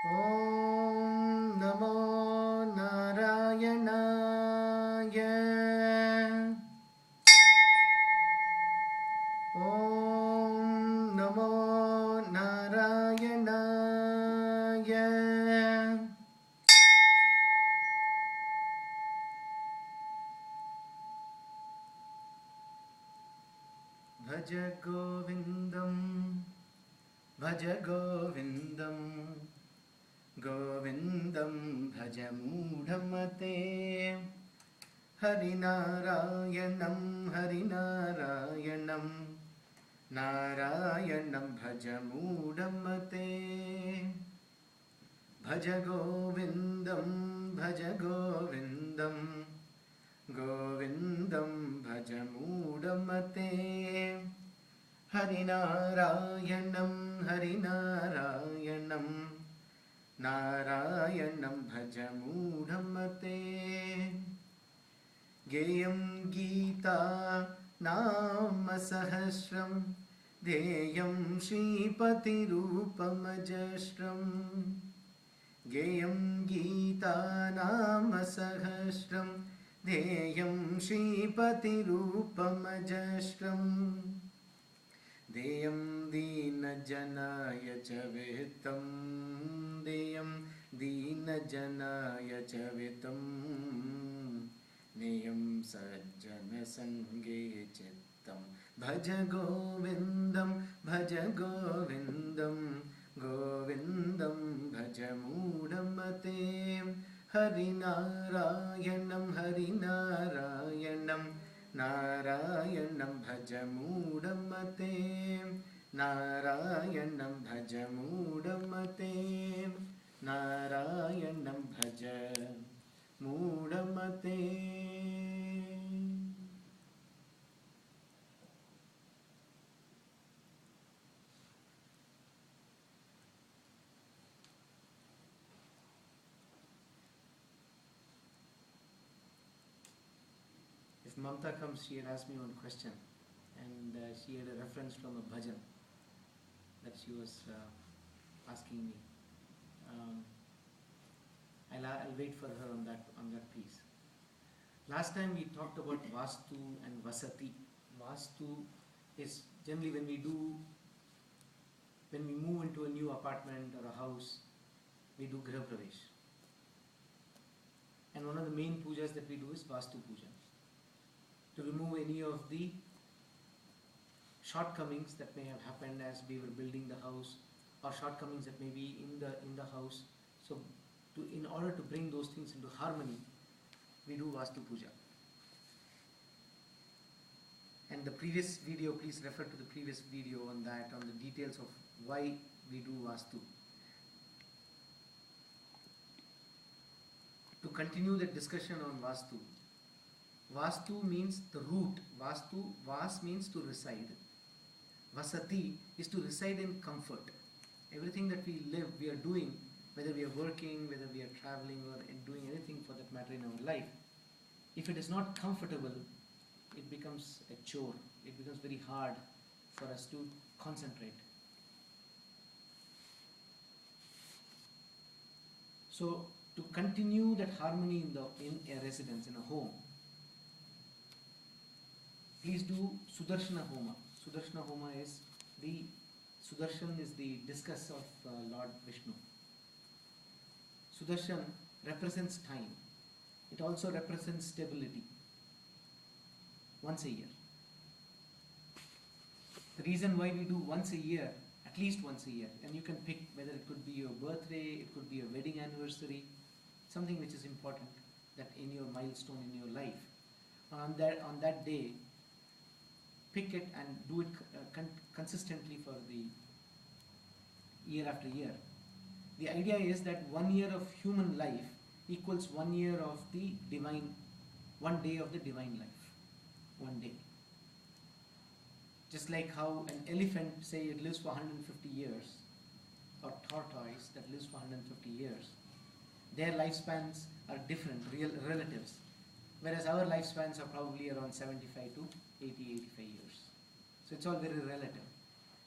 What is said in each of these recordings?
Om Namo Narayanaya. Om Namo Narayanaya. Bhaja Govindam, Bhaja Govindam, Govindam Bhaja Mudhamate. Harinarayanam, Harinarayanam, Narayanam Bhaja Mudhamate. Bhaja Govindam, Bhaja Govindam, Govindam Bhaja Mudhamate. Harinarayanam, Harinarayanam, Narayanam Bhaja Mudhamate. Geyam Gita Nama Sahasram, Deyam Shripati Rupamajashram. Geyam Gita Nama Sahasram, Deyam Shripati Rupamajashram. Deyam Dina Janaya Chavitam, Deyam Dina Janaya Chavitam, Niyam Sajjana Sange Chittam. Bhaja Govindam, Bhaja Govindam, Govindam Bhaja Mudhamate. Harinarayanam, Harinarayanam, Narayanam Bhaja Mudhamate. Narayanam Bhaja Mudhamate. Narayanam Bhaja Mudhamate. If Mamta comes, she had asked me one question, and she had a reference from a bhajan that she was asking me. I'll wait for her on that piece. Last time we talked about Vastu and Vasati. Vastu is generally when we move into a new apartment or a house, we do Griha Pravesh. And one of the main pujas that we do is Vastu Puja. To remove any of the shortcomings that may have happened as we were building the house, or shortcomings that may be in the house. So in order to bring those things into harmony, we do Vastu Puja. And the previous video, please refer to the previous video on that, on the details of why we do Vastu. To continue the discussion on Vastu, Vastu means the root. Vas means to reside. Vasati is to reside in comfort. Everything that we live, we are doing, whether we are working, whether we are traveling, or doing anything for that matter in our life, if it is not comfortable, it becomes a chore. It becomes very hard for us to concentrate. So to continue that harmony in a residence, in a home, please do Sudarshana Homa. Sudarshana Homa is Sudarshan is the discus of Lord Vishnu. Sudarshan represents time. It also represents stability. Once a year. The reason why we do once a year, at least once a year, and you can pick whether it could be your birthday, it could be a wedding anniversary, something which is important that in your milestone in your life. On that day, pick it and do it consistently for the year after year. The idea is that 1 year of human life equals 1 year of the divine, 1 day of the divine life. 1 day. Just like how an elephant, say it lives for 150 years, or tortoise that lives for 150 years, their lifespans are different, real relatives. Whereas our lifespans are probably around 75 to 80, 85 years. So it's all very relative.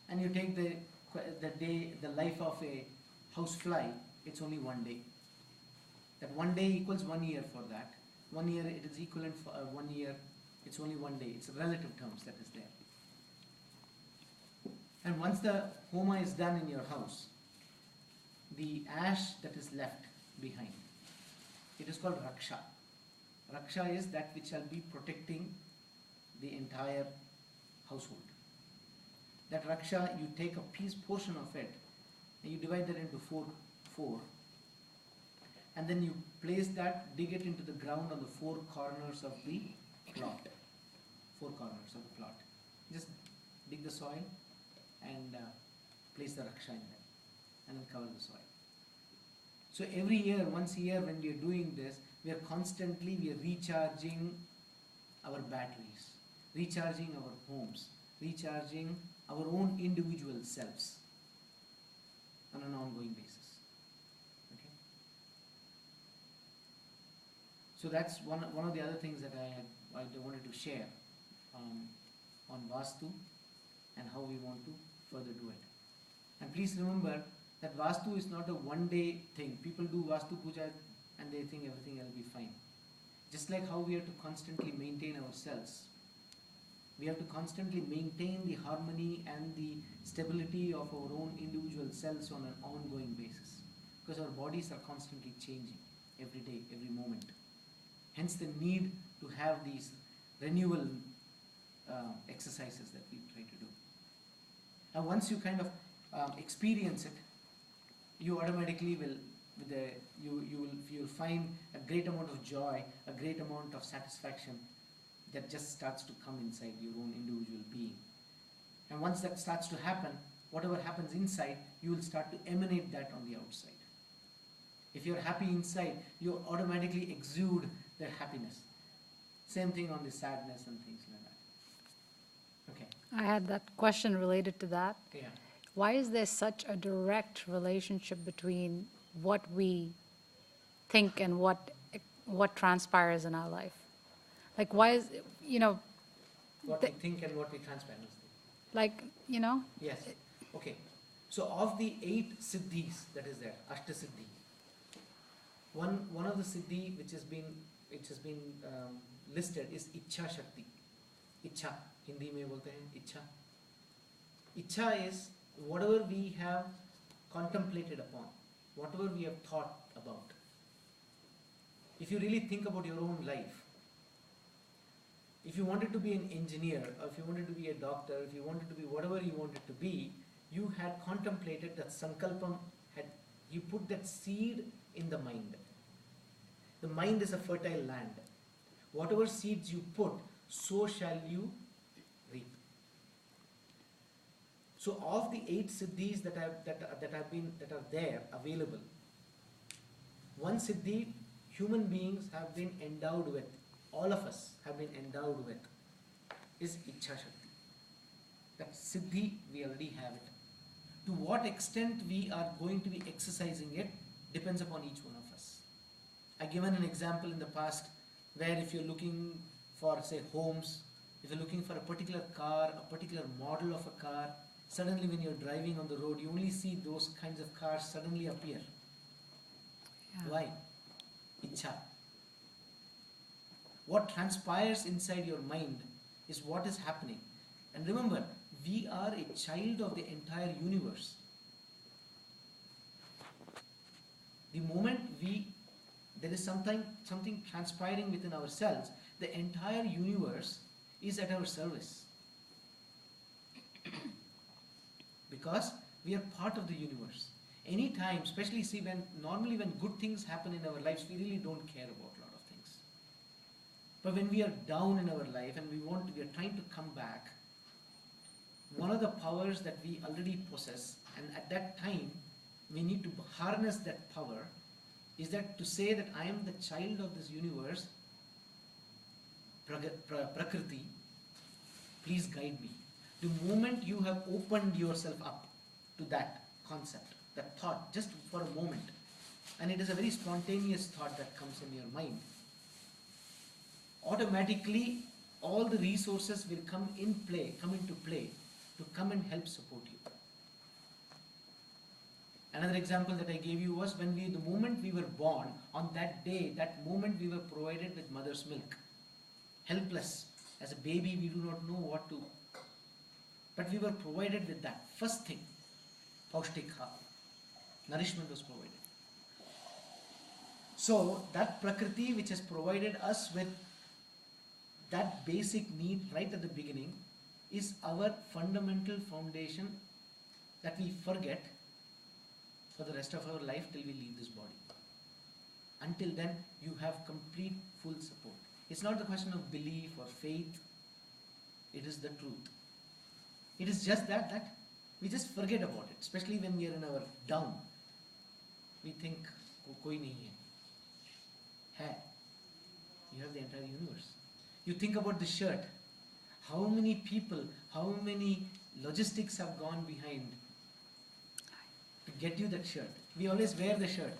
And you take the life of a housefly, it's only 1 day. That 1 day equals 1 year for that. 1 year, it is equivalent for 1 year, it's only 1 day. It's relative terms that is there. And once the homa is done in your house, the ash that is left behind, it is called raksha. Raksha is that which shall be protecting the entire household. That raksha, you take a portion of it, and you divide that into four, and then you place that, dig it into the ground on the 4 corners of the plot. 4 corners of the plot. Just dig the soil and place the raksha in there, and then cover the soil. So every year, once a year, when we are doing this, we are recharging our batteries, recharging our homes, recharging our own individual selves on an ongoing basis. Okay. So that's one of the other things that I wanted to share on Vastu and how we want to further do it. And please remember that Vastu is not a one-day thing. People do Vastu Puja and they think everything will be fine. Just like how we have to constantly maintain ourselves, we have to constantly maintain the harmony and the stability of our own individual selves on an ongoing basis, because our bodies are constantly changing every day, every moment. Hence the need to have these renewal exercises that we try to do. And once you kind of experience it, you automatically will, you will find a great amount of joy, a great amount of satisfaction that just starts to come inside your own individual being. And once that starts to happen, whatever happens inside, you will start to emanate that on the outside. If you're happy inside, you automatically exude that happiness. Same thing on the sadness and things like that. Okay. I had that question related to that. Yeah. Why is there such a direct relationship between what we think and what transpires in our life? Like, why is, What we think and what we transpire. like, Yes. Okay. So of the 8 siddhis that is there, Ashta Siddhi, one of the siddhi which has been listed is Ichha Shakti. Ichha. Hindi mein bolte hain Ichha. Ichha is whatever we have contemplated upon, whatever we have thought about. If you really think about your own life, if you wanted to be an engineer, or if you wanted to be a doctor, if you wanted to be whatever you wanted to be, you had contemplated that sankalpam, you put that seed in the mind. The mind is a fertile land. Whatever seeds you put, so shall you reap. So of the 8 siddhis that are there available, one siddhi human beings have been endowed with, all of us have been endowed with, is Ichha Shakti. That siddhi, we already have it. To what extent we are going to be exercising it depends upon each one of us. I've given an example in the past where if you're looking for, say, homes, if you're looking for a particular car, a particular model of a car, suddenly when you're driving on the road, you only see those kinds of cars suddenly appear. Yeah. Why? Ichha. What transpires inside your mind is what is happening. And remember, we are a child of the entire universe. The moment there is something transpiring within ourselves, the entire universe is at our service. Because we are part of the universe. Anytime, especially normally when good things happen in our lives, we really don't care about a lot of things. But when we are down in our life and we are trying to come back, one of the powers that we already possess, and at that time we need to harness that power, is that to say that I am the child of this universe, Prakriti, please guide me. The moment you have opened yourself up to that concept, that thought, just for a moment, and it is a very spontaneous thought that comes in your mind, automatically all the resources will come into play to come and help support you. Another example that I gave you was when the moment we were born, on that day, that moment we were provided with mother's milk. Helpless. As a baby, we do not know what to. But we were provided with that. First thing, Paushtikha. Nourishment was provided. So, that Prakriti which has provided us with that basic need right at the beginning is our fundamental foundation that we forget for the rest of our life till we leave this body. Until then, you have complete full support. It's not the question of belief or faith. It is the truth. It is just that we just forget about it, especially when we are in our down. We think, koi nahi hai. You have the entire universe. You think about the shirt. How many people, how many logistics have gone behind to get you that shirt? We always wear the shirt.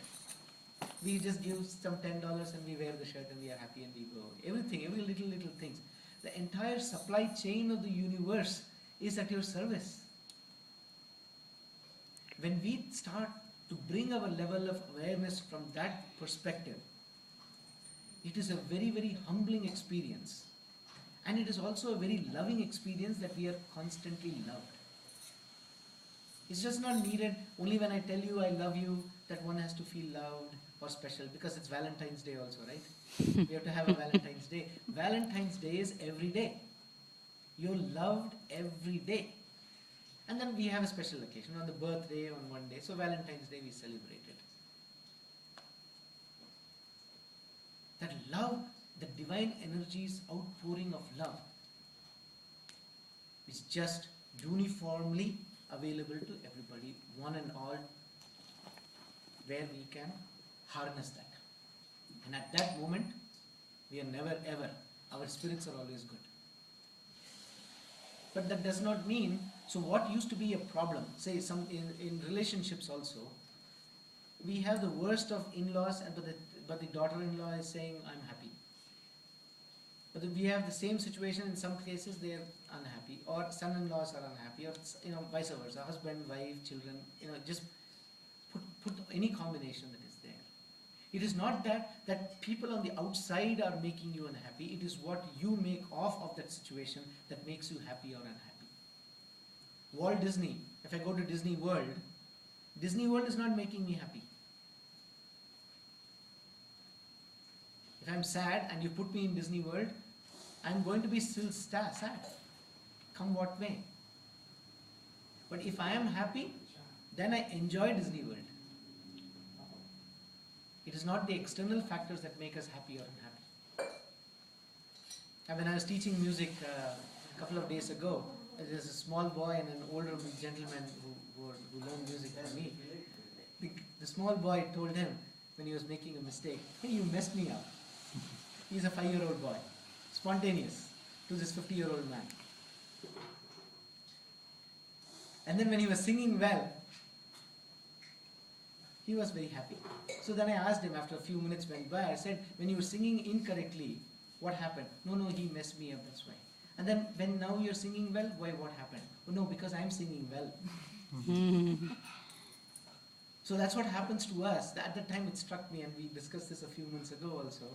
We just give some $10 and we wear the shirt and we are happy and we go. Everything, every little things. The entire supply chain of the universe is at your service. When we start to bring our level of awareness from that perspective, it is a very, very humbling experience. And it is also a very loving experience that we are constantly loved. It's just not needed only when I tell you I love you that one has to feel loved or special, because it's Valentine's Day also, right? We have to have a Valentine's Day. Valentine's Day is every day. You're loved every day. And then we have a special occasion on the birthday on one day. So Valentine's Day we celebrate it. That love, the divine energies outpouring of love is just uniformly available to everybody, one and all, where we can harness that. And at that moment, we are never ever, our spirits are always good. But that does not mean, so what used to be a problem, say some in relationships also, we have the worst of in-laws, but the daughter-in-law is saying, I'm happy. But we have the same situation in some cases, they are unhappy, or son-in-laws are unhappy, or vice versa, husband, wife, children, just put any combination that is there. It is not that people on the outside are making you unhappy, it is what you make of that situation that makes you happy or unhappy. Walt Disney, if I go to Disney World is not making me happy. If I'm sad and you put me in Disney World, I'm going to be still sad, come what may. But if I am happy, then I enjoy Disney World. It is not the external factors that make us happy or unhappy. And when I was teaching music a couple of days ago, there's a small boy and an older gentleman who learned music from me. The small boy told him when he was making a mistake, hey, you messed me up. He's a 5-year-old boy, spontaneous to this 50-year-old man. And then when he was singing well, he was very happy. So then I asked him, after a few minutes went by, I said, when you were singing incorrectly, what happened? No, he messed me up, that's why. And then when now you're singing well, why, what happened? Oh no, because I'm singing well. So that's what happens to us. At that time it struck me, and we discussed this a few months ago also.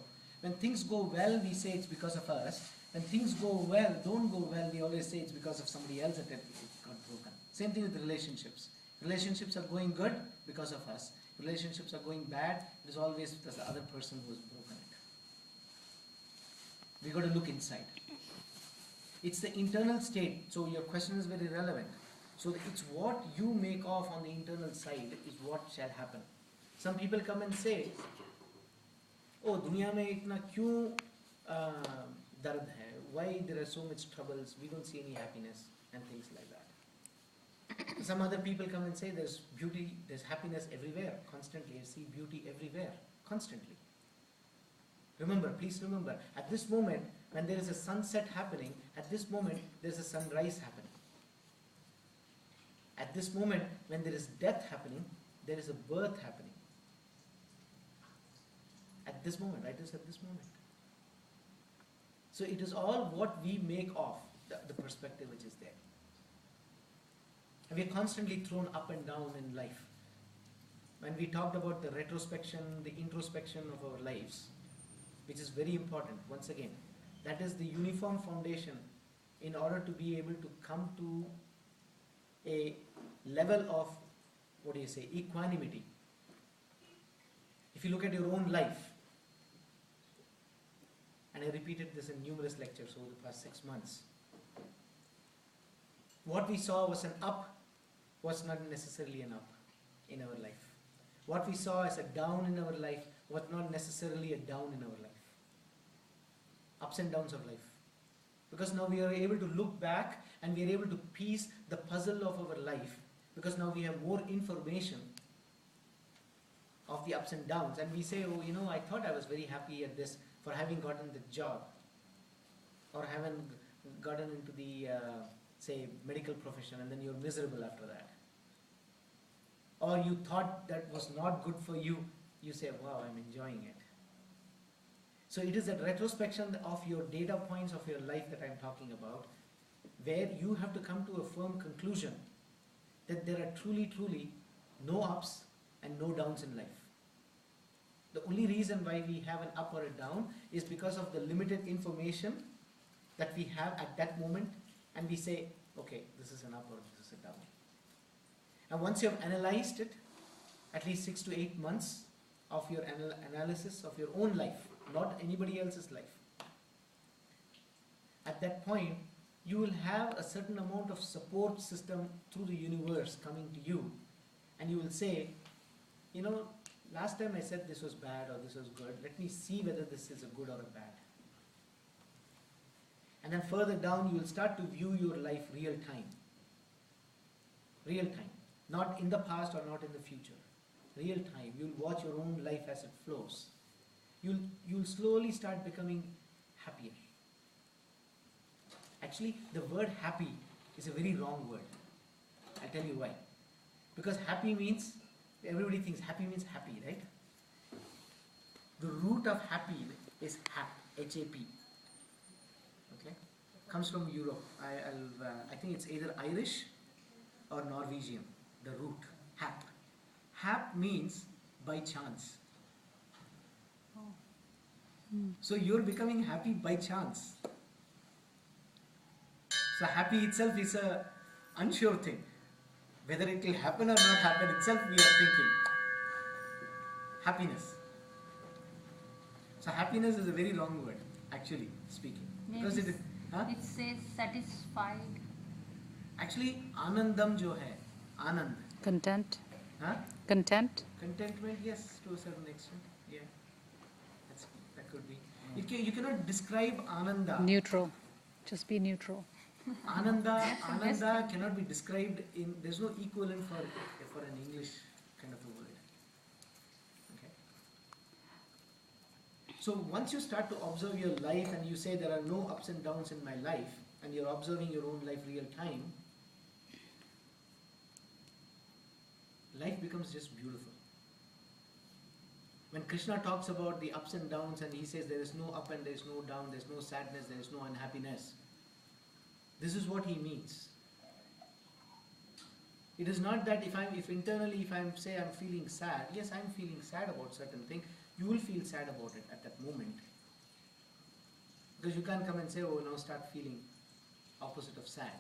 When things go well, we say it's because of us. When things don't go well, we always say it's because of somebody else that it got broken. Same thing with relationships. Relationships are going good because of us. Relationships are going bad, it is always the other person who has broken it. We got to look inside. It's the internal state, so your question is very relevant. So it's what you make of on the internal side is what shall happen. Some people come and say, oh, दुनिया में इतना क्यों दर्द है? Why there are so much troubles? We don't see any happiness and things like that. Some other people come and say there's beauty, there's happiness everywhere, constantly. I see beauty everywhere, constantly. Remember, please remember, at this moment, when there is a sunset happening, at this moment, there's a sunrise happening. At this moment, when there is death happening, there is a birth happening. At this moment, right? It's at this moment. So it is all what we make of the perspective which is there. And we are constantly thrown up and down in life. when we talked about the retrospection, the introspection of our lives, which is very important, once again, that is the uniform foundation in order to be able to come to a level of, equanimity. If you look at your own life, and I repeated this in numerous lectures over the past 6 months, what we saw was an up was not necessarily an up in our life. What we saw as a down in our life was not necessarily a down in our life. Ups and downs of life. Because now we are able to look back and we are able to piece the puzzle of our life, because now we have more information of the ups and downs, and we say, oh, I thought I was very happy at this for having gotten the job, or having gotten into the say medical profession, and then you're miserable after that. Or you thought that was not good for you, you say, wow, I'm enjoying it. So it is that retrospection of your data points of your life that I'm talking about, where you have to come to a firm conclusion that there are truly no ups and no downs in life. The only reason why we have an up or a down is because of the limited information that we have at that moment, and we say, okay, this is an up or this is a down. And once you have analyzed it, at least 6 to 8 months of your analysis of your own life, not anybody else's life, at that point, you will have a certain amount of support system through the universe coming to you, and you will say, last time I said this was bad or this was good, let me see whether this is a good or a bad. And then further down, you will start to view your life real time. Real time. Not in the past or not in the future. Real time. You'll watch your own life as it flows. You'll slowly start becoming happier. Actually, the word happy is a very wrong word. I'll tell you why. Because happy means, everybody thinks happy means happy, right? The root of happy is hap, H-A-P. Okay? Comes from Europe. I think it's either Irish or Norwegian, the root, hap. Hap means by chance. So you're becoming happy by chance. So happy itself is a unsure thing. Whether it will happen or not happen itself, we are thinking. Happiness. So happiness is a very wrong word, actually speaking. Maybe Because it says satisfied. Actually, anandam jo hai, anand. Content. Huh? Content. Contentment, yes, to a certain extent. Yeah, that could be. You cannot describe ananda. Neutral. Just be neutral. Ananda cannot be described in. There's no equivalent for an English kind of a word. Okay. So once you start to observe your life and you say there are no ups and downs in my life, and you're observing your own life real time, life becomes just beautiful. When Krishna talks about the ups and downs and he says there is no up and there is no down, there is no sadness, there is no unhappiness, this is what he means. It is not that if internally I'm feeling sad, yes, I'm feeling sad about certain thing, you will feel sad about it at that moment. Because you can't come and say, oh, now start feeling opposite of sad.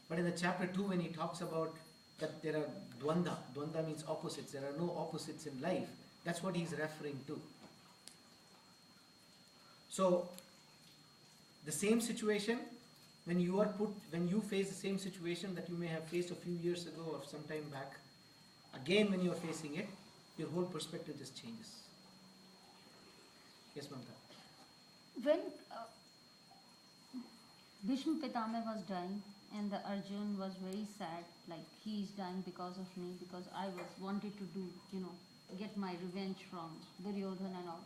But in the chapter 2, when he talks about that there are dvanda means opposites, there are no opposites in life, that's what he's referring to. So, the same situation, when you face the same situation that you may have faced a few years ago or some time back, again when you are facing it, your whole perspective just changes. Yes, Mamta? When Bhishma Pitama was dying and the Arjun was very sad, like he is dying because of me, because I wanted to do, get my revenge from Duryodhana and all.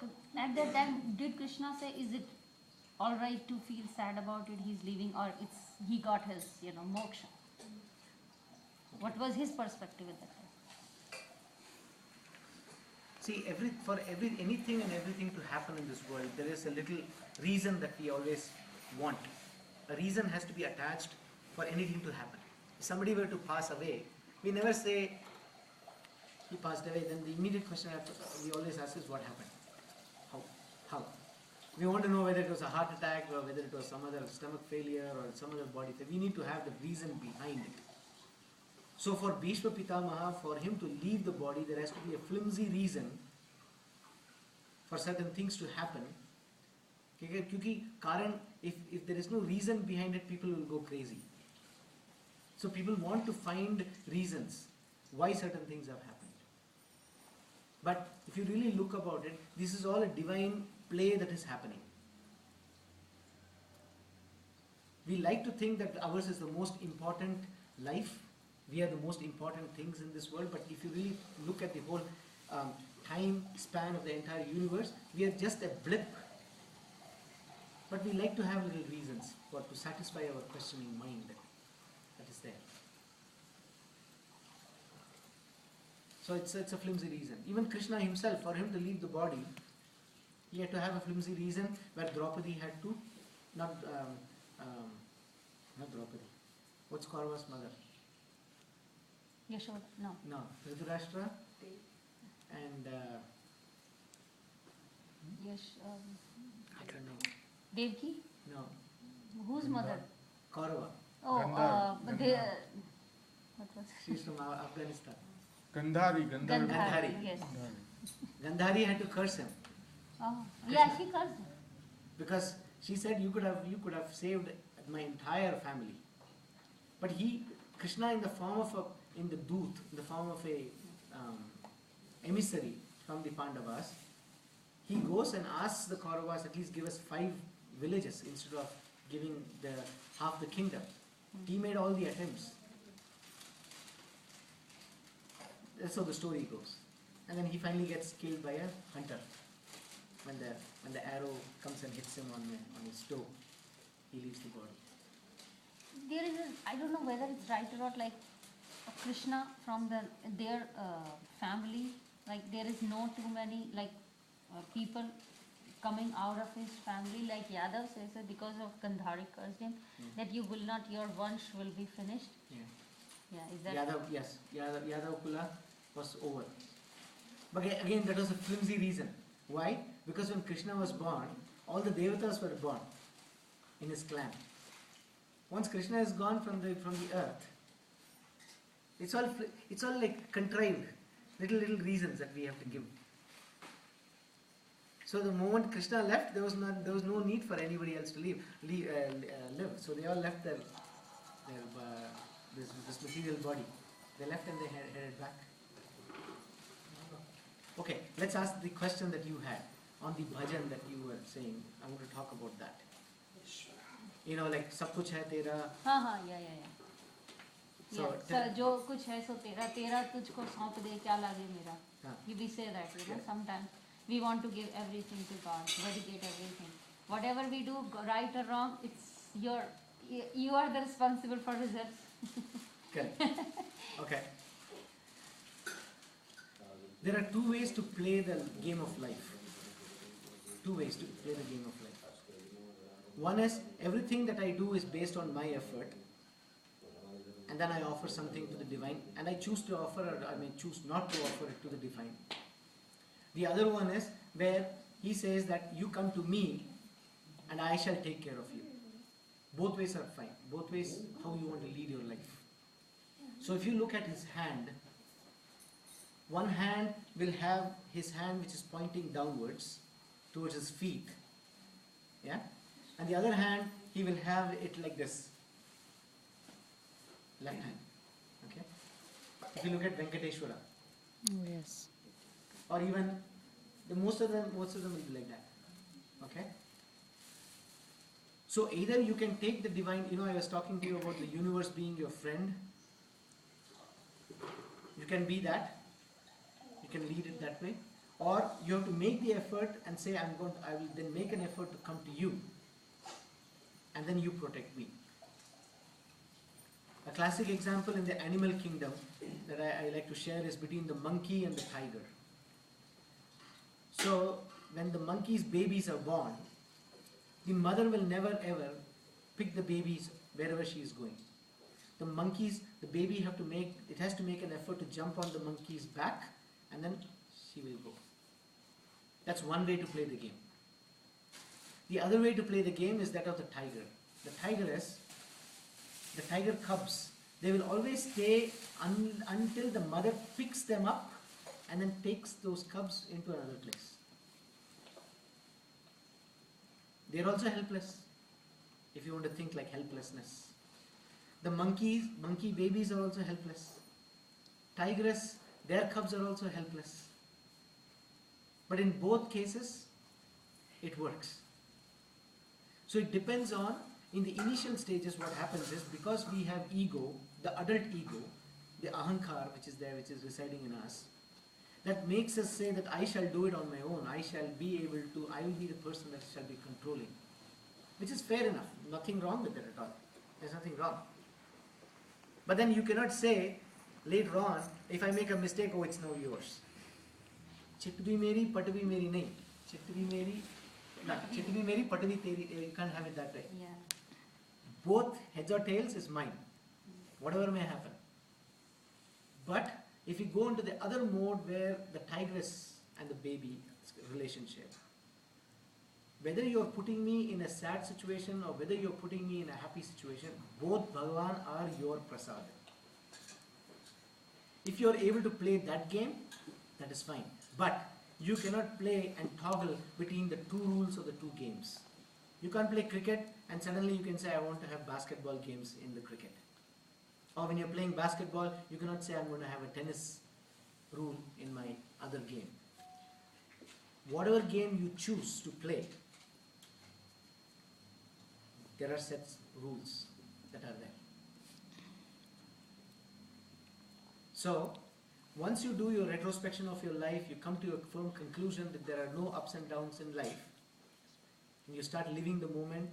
So at that time, did Krishna say, is it all right to feel sad about it, he's leaving, or he got his, moksha? What was his perspective at that time? See, anything and everything to happen in this world, there is a little reason that we always want. A reason has to be attached for anything to happen. If somebody were to pass away, we never say, he passed away, then the immediate question we always ask is what happened? How? We want to know whether it was a heart attack or whether it was some other stomach failure or some other body failure. We need to have the reason behind it. So for Bhishma Pitamaha, for him to leave the body, there has to be a flimsy reason for certain things to happen. Because if there is no reason behind it, people will go crazy. So people want to find reasons why certain things have happened. But if you really look about it, this is all a divine play that is happening. We like to think that ours is the most important life. We are the most important things in this world. But if you really look at the whole time span of the entire universe, we are just a blip. But we like to have little reasons to satisfy our questioning mind that is there. So it's a flimsy reason. Even Krishna himself, for him to leave the body, he had to have a flimsy reason where Draupadi had to, not Draupadi, what's Kaurava's mother? Yashoda, no. No, Dhritarashtra and I don't know. Devki? No, Whose mother? Kaurava. Oh, Gandhari. what was it? She's from Afghanistan. Gandhari. Gandhari. Yes. Gandhari had to curse him Oh, yeah, she cursed him. because she said you could have saved my entire family. But Krishna in the form of in the form of a emissary from the Pandavas, he goes and asks the Kauravas at least give us 5 villages instead of giving half the kingdom. He made all the attempts. That's how the story goes. And then he finally gets killed by a hunter. When the arrow comes and hits him on his toe, he leaves the body. There is I don't know whether it's right or not, like Krishna from their family, like there is no too many people coming out of his family, like Yadav says that because of Gandhari cursed him, that your vansh will be finished. Yeah. Yeah, is that Yadav Kula was over. But again, that was a flimsy reason. Why? Because when Krishna was born, all the devatas were born in his clan. Once Krishna is gone from the earth, it's all like contrived, little reasons that we have to give. So the moment Krishna left, there was no need for anybody else to live. So they all left this material body. They left and they headed back. Okay, let's ask the question that you had on the bhajan that you were saying. I want to talk about that. Like sab kuch hai tera. yeah. So, जो कुछ है सो तेरा तुझको सौंप दे क्या लागे मेरा. We say that, sometimes we want to give everything to God, dedicate everything. Whatever we do, right or wrong, it's you are the responsible for results. Correct. Okay. There are 2 ways to play the game of life. 2 ways to play the game of life. One is everything that I do is based on my effort, and then I offer something to the divine, and I choose to offer or I may choose not to offer it to the divine. The other one is where he says that you come to me and I shall take care of you. Both ways are fine. Both ways how you want to lead your life. So if you look at his hand, one hand will have his hand which is pointing downwards towards his feet. Yeah? And the other hand, he will have it like this. Left hand. Okay? If you look at Venkateshwara. Oh, yes. Or even most of them will be like that. Okay? So either you can take the divine, I was talking to you about the universe being your friend. You can be that. You can lead it that way. Or you have to make the effort and say, I will then make an effort to come to you. And then you protect me. A classic example in the animal kingdom that I like to share is between the monkey and the tiger. So when the monkey's babies are born, the mother will never ever pick the babies wherever she is going. The baby has to make an effort to jump on the monkey's back and then she will go. That's one way to play the game. The other way to play the game is that of the tiger. The tigress, the tiger cubs, they will always stay until the mother picks them up and then takes those cubs into another place. They are also helpless, if you want to think like helplessness. The monkey babies are also helpless. Tigress, their cubs are also helpless. But in both cases, it works. So it depends on, in the initial stages, what happens is, because we have ego, the adult ego, the ahankar which is there, which is residing in us, that makes us say that I shall do it on my own, I will be the person that shall be controlling. Which is fair enough, nothing wrong with that at all. There's nothing wrong. But then you cannot say later on, if I make a mistake, oh, it's now yours. Chit bhi meri, pat bhi meri nahi. Chit bhi meri, pat bhi teri. You can't have it that way. Yeah. Both heads or tails is mine. Whatever may happen. But if you go into the other mode where the tigress and the baby relationship, whether you're putting me in a sad situation or whether you're putting me in a happy situation, both Bhagavan are your prasad. If you're able to play that game, that is fine. But you cannot play and toggle between the two rules of the two games. You can't play cricket and suddenly you can say, I want to have basketball games in the cricket. Or when you're playing basketball, you cannot say, I'm going to have a tennis rule in my other game. Whatever game you choose to play, there are sets rules that are there. So, once you do your retrospection of your life, you come to a firm conclusion that there are no ups and downs in life, and you start living the moment,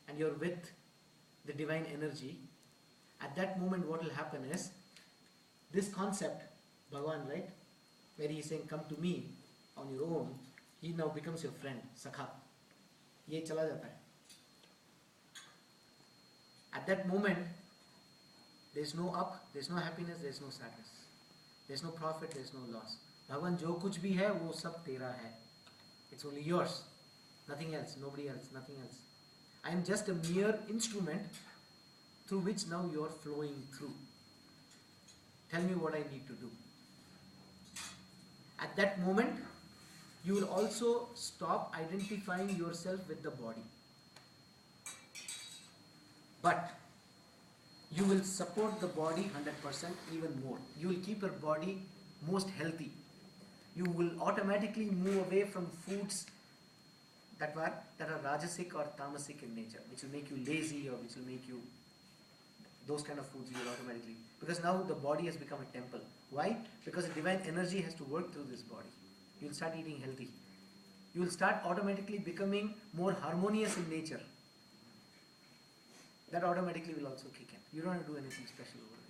and you're with the divine energy. At that moment, what will happen is, this concept, Bhagavan, right, where he is saying, come to me on your own, he now becomes your friend, Sakha. Ye chala jata hai. At that moment, there is no up, there is no happiness, there is no sadness. There is no profit, there is no loss. Bhagavan, jo kuch bhi hai, wo sab tera hai. It's only yours. Nothing else, nobody else, nothing else. I am just a mere instrument through which now you are flowing through. Tell me what I need to do. At that moment, you will also stop identifying yourself with the body. But you will support the body 100% even more. You will keep your body most healthy. You will automatically move away from foods that are rajasic or tamasic in nature, which will make you lazy or which will make you, those kind of foods you will automatically, because now the body has become a temple. Why? Because the divine energy has to work through this body. You will start eating healthy. You will start automatically becoming more harmonious in nature. That automatically will also kick in. You don't have to do anything special over it.